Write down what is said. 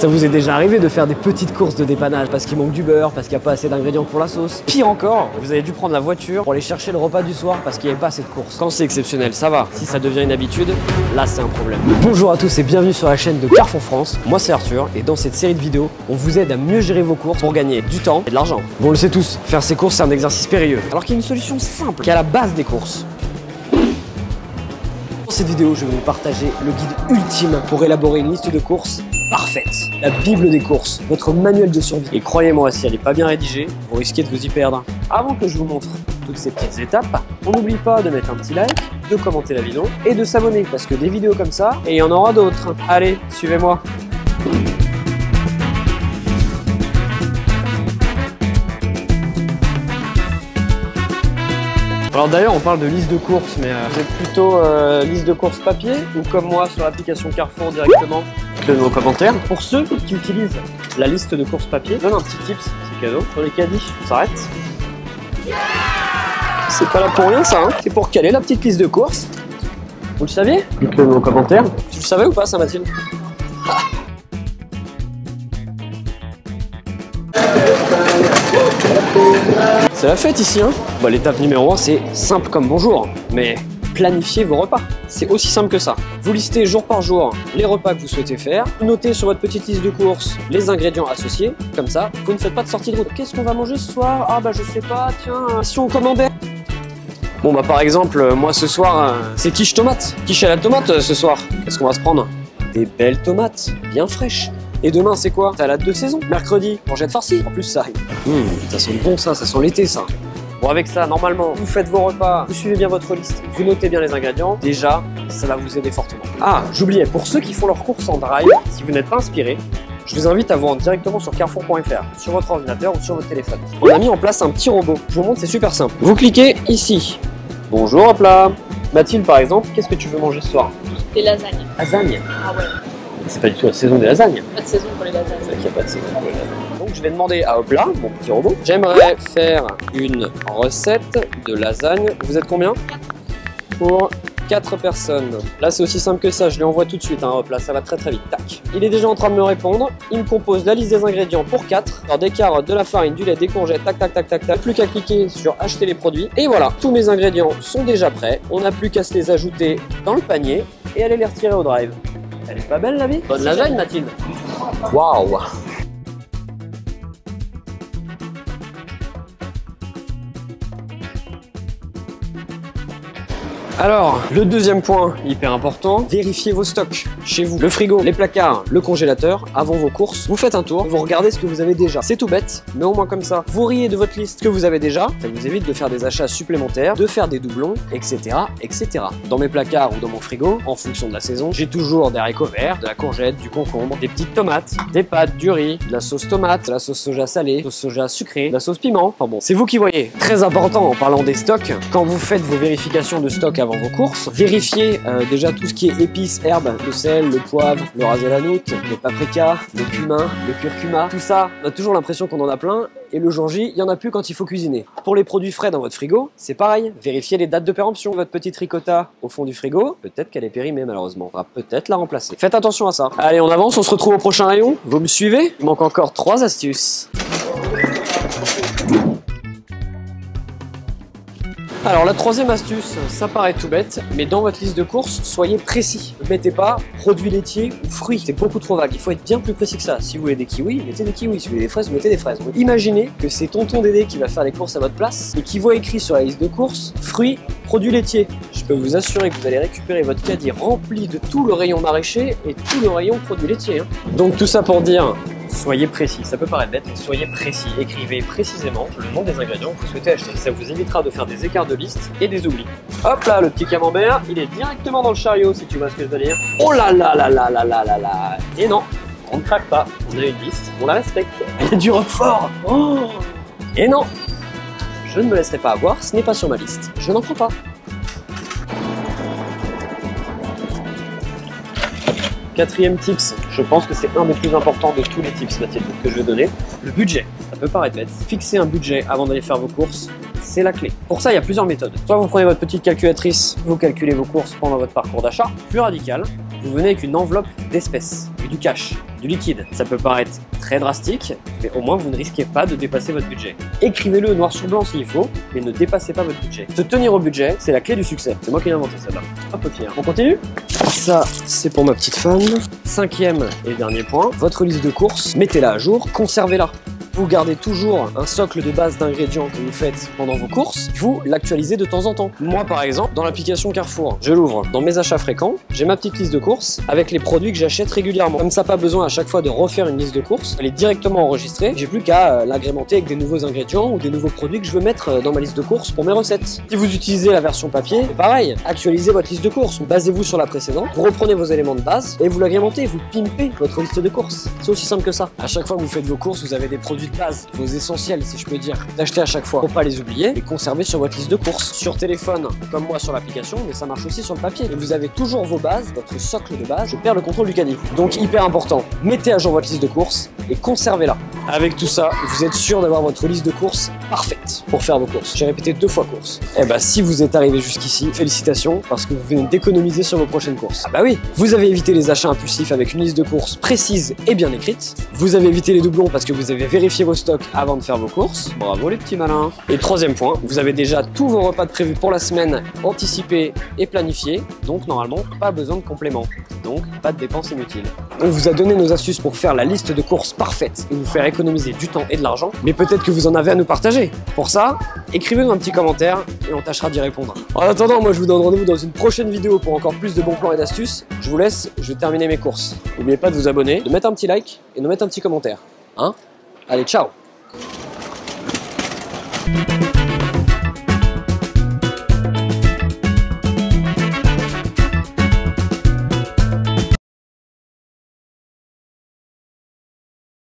Ça vous est déjà arrivé de faire des petites courses de dépannage parce qu'il manque du beurre, parce qu'il n'y a pas assez d'ingrédients pour la sauce? Pire encore, vous avez dû prendre la voiture pour aller chercher le repas du soir parce qu'il n'y avait pas assez de courses. Quand c'est exceptionnel, ça va. Si ça devient une habitude, là c'est un problème. Bonjour à tous et bienvenue sur la chaîne de Carrefour France. Moi c'est Arthur et dans cette série de vidéos, on vous aide à mieux gérer vos courses pour gagner du temps et de l'argent. Bon, on le sait tous, faire ses courses c'est un exercice périlleux. Alors qu'il y a une solution simple qui est à la base des courses. Dans cette vidéo, je vais vous partager le guide ultime pour élaborer une liste de courses parfaite. La Bible des courses, votre manuel de survie. Et croyez-moi, si elle n'est pas bien rédigée, vous risquez de vous y perdre. Avant que je vous montre toutes ces petites étapes, on n'oublie pas de mettre un petit like, de commenter la vidéo et de s'abonner parce que des vidéos comme ça, et il y en aura d'autres. Allez, suivez-moi. Alors d'ailleurs on parle de liste de courses, mais vous êtes plutôt liste de courses papier ou comme moi sur l'application Carrefour directement? Dites-le dans vos commentaires. Pour ceux qui utilisent la liste de courses papier, je donne un petit tips, c'est cadeau. Sur les caddies, on s'arrête. C'est pas là pour rien ça, hein. C'est pour caler la petite liste de courses. Vous le saviez? Dites-le dans vos commentaires. Tu le savais ou pas ça, Mathilde? C'est la fête ici, hein. Bon, l'étape numéro 1, c'est simple comme bonjour, mais planifiez vos repas. C'est aussi simple que ça. Vous listez jour par jour les repas que vous souhaitez faire, notez sur votre petite liste de courses les ingrédients associés, comme ça, vous ne faites pas de sortie de route. Qu'est-ce qu'on va manger ce soir? Ah bah je sais pas, tiens, si on commandait. Bon bah par exemple, moi ce soir, c'est quiche tomate. Quiche à la tomate ce soir. Qu'est-ce qu'on va se prendre? Des belles tomates, bien fraîches. Et demain, c'est quoi? Salade de saison. Mercredi, courgette farcie. En plus, ça arrive. Ça sent bon ça sent l'été ça. Bon, avec ça, normalement, vous faites vos repas, vous suivez bien votre liste, vous notez bien les ingrédients. Déjà, ça va vous aider fortement. Ah, j'oubliais, pour ceux qui font leurs courses en drive, si vous n'êtes pas inspiré, je vous invite à vous rendre directement sur carrefour.fr, sur votre ordinateur ou sur votre téléphone. On a mis en place un petit robot. Je vous montre, c'est super simple. Vous cliquez ici. Bonjour, hop là. Mathilde, par exemple, qu'est-ce que tu veux manger ce soir? Des lasagnes. Lasagne? Ah ouais. C'est pas du tout la saison des lasagnes. Pas de saison pour les lasagnes. C'est vrai qu'il n'y a pas de saison pour les lasagnes. Donc je vais demander à Hopla, mon petit robot, j'aimerais faire une recette de lasagne. Vous êtes combien? Pour 4 personnes. Là c'est aussi simple que ça, je lui envoie tout de suite, hein, Hopla, ça va très très vite. Tac. Il est déjà en train de me répondre. Il me compose la liste des ingrédients pour 4. Alors des carottes, de la farine, du lait, des courgettes, tac tac tac tac tac. Plus qu'à cliquer sur acheter les produits. Et voilà, tous mes ingrédients sont déjà prêts. On n'a plus qu'à se les ajouter dans le panier et aller les retirer au drive. Elle est pas belle la vie? Bonne lasagne Mathilde. Waouh. Alors, le deuxième point hyper important, vérifiez vos stocks chez vous. Le frigo, les placards, le congélateur, avant vos courses. Vous faites un tour, vous regardez ce que vous avez déjà. C'est tout bête, mais au moins comme ça, vous riez de votre liste que vous avez déjà. Ça vous évite de faire des achats supplémentaires, de faire des doublons, etc., etc. Dans mes placards ou dans mon frigo, en fonction de la saison, j'ai toujours des haricots verts, de la courgette, du concombre, des petites tomates, des pâtes, du riz, de la sauce tomate, de la sauce soja salée, de la sauce soja sucrée, de la sauce piment. Enfin bon, c'est vous qui voyez. Très important en parlant des stocks, quand vous faites vos vérifications de stock avant vos courses, vérifiez déjà tout ce qui est épices, herbes, le sel, le poivre, le ras el hanout, le paprika, le cumin, le curcuma. Tout ça, on a toujours l'impression qu'on en a plein et le jour J, il n'y en a plus quand il faut cuisiner. Pour les produits frais dans votre frigo, c'est pareil. Vérifiez les dates de péremption. Votre petite ricotta au fond du frigo, peut-être qu'elle est périmée malheureusement. On va peut-être la remplacer. Faites attention à ça. Allez, on avance, on se retrouve au prochain rayon. Vous me suivez? Il manque encore 3 astuces. Alors la troisième astuce, ça paraît tout bête, mais dans votre liste de courses, soyez précis. Ne mettez pas produits laitiers ou fruits, c'est beaucoup trop vague. Il faut être bien plus précis que ça. Si vous voulez des kiwis, mettez des kiwis. Si vous voulez des fraises, mettez des fraises. Donc, imaginez que c'est tonton Dédé qui va faire les courses à votre place et qui voit écrit sur la liste de courses fruits, produits laitiers. Je peux vous assurer que vous allez récupérer votre caddie rempli de tout le rayon maraîcher et tout le rayon produits laitiers. Hein. Donc tout ça pour dire, soyez précis, ça peut paraître bête, mais soyez précis. Écrivez précisément le nom des ingrédients que vous souhaitez acheter. Ça vous évitera de faire des écarts de liste et des oublis. Hop là, le petit camembert, il est directement dans le chariot si tu vois ce que je veux dire. Oh là là là là là là là là. Et non, on ne craque pas, on a une liste, on la respecte. Il y a du roquefort. Oh. Et non, je ne me laisserai pas avoir, ce n'est pas sur ma liste. Je n'en prends pas. Quatrième tips, je pense que c'est un des plus importants de tous les tips, Mathilde, que je vais donner. Le budget. Ça peut paraître bête. Fixer un budget avant d'aller faire vos courses, c'est la clé. Pour ça, il y a plusieurs méthodes. Soit vous prenez votre petite calculatrice, vous calculez vos courses pendant votre parcours d'achat. Plus radical, vous venez avec une enveloppe d'espèces, du cash, du liquide. Ça peut paraître très drastique, mais au moins vous ne risquez pas de dépasser votre budget. Écrivez-le noir sur blanc s'il faut, mais ne dépassez pas votre budget. Se tenir au budget, c'est la clé du succès. C'est moi qui l'ai inventé celle-là. Un peu fier. On continue? Ça, c'est pour ma petite femme. 5e et dernier point, votre liste de courses, mettez-la à jour, conservez-la. Vous gardez toujours un socle de base d'ingrédients que vous faites pendant vos courses, vous l'actualisez de temps en temps. Moi par exemple, dans l'application Carrefour, je l'ouvre dans mes achats fréquents, j'ai ma petite liste de courses avec les produits que j'achète régulièrement. Comme ça, pas besoin à chaque fois de refaire une liste de courses, elle est directement enregistrée, j'ai plus qu'à l'agrémenter avec des nouveaux ingrédients ou des nouveaux produits que je veux mettre dans ma liste de courses pour mes recettes. Si vous utilisez la version papier, c'est pareil, actualisez votre liste de courses, basez-vous sur la précédente, vous reprenez vos éléments de base et vous l'agrémentez, vous pimpez votre liste de courses. C'est aussi simple que ça. À chaque fois que vous faites vos courses, vous avez des produits de base, vos essentiels si je peux dire, d'acheter à chaque fois. Faut pas les oublier et conserver sur votre liste de courses. Sur téléphone, comme moi sur l'application, mais ça marche aussi sur le papier. Et vous avez toujours vos bases, votre socle de base, je perds le contrôle du caddie. Donc hyper important, mettez à jour votre liste de courses et conservez-la. Avec tout ça, vous êtes sûr d'avoir votre liste de courses parfaite pour faire vos courses. J'ai répété 2 fois courses. Et bah si vous êtes arrivé jusqu'ici, félicitations parce que vous venez d'économiser sur vos prochaines courses. Ah bah oui, vous avez évité les achats impulsifs avec une liste de courses précise et bien écrite. Vous avez évité les doublons parce que vous avez vérifié vos stocks avant de faire vos courses. Bravo les petits malins. Et 3e point, vous avez déjà tous vos repas de prévus pour la semaine anticipés et planifiés. Donc normalement, pas besoin de compléments. Donc pas de dépenses inutiles. On vous a donné nos astuces pour faire la liste de courses parfaite et vous faire économiser du temps et de l'argent. Mais peut-être que vous en avez à nous partager. Pour ça, écrivez-nous un petit commentaire et on tâchera d'y répondre. En attendant, moi je vous donne rendez-vous dans une prochaine vidéo pour encore plus de bons plans et d'astuces. Je vous laisse, je vais terminer mes courses. N'oubliez pas de vous abonner, de mettre un petit like et de mettre un petit commentaire. Hein? Allez, ciao!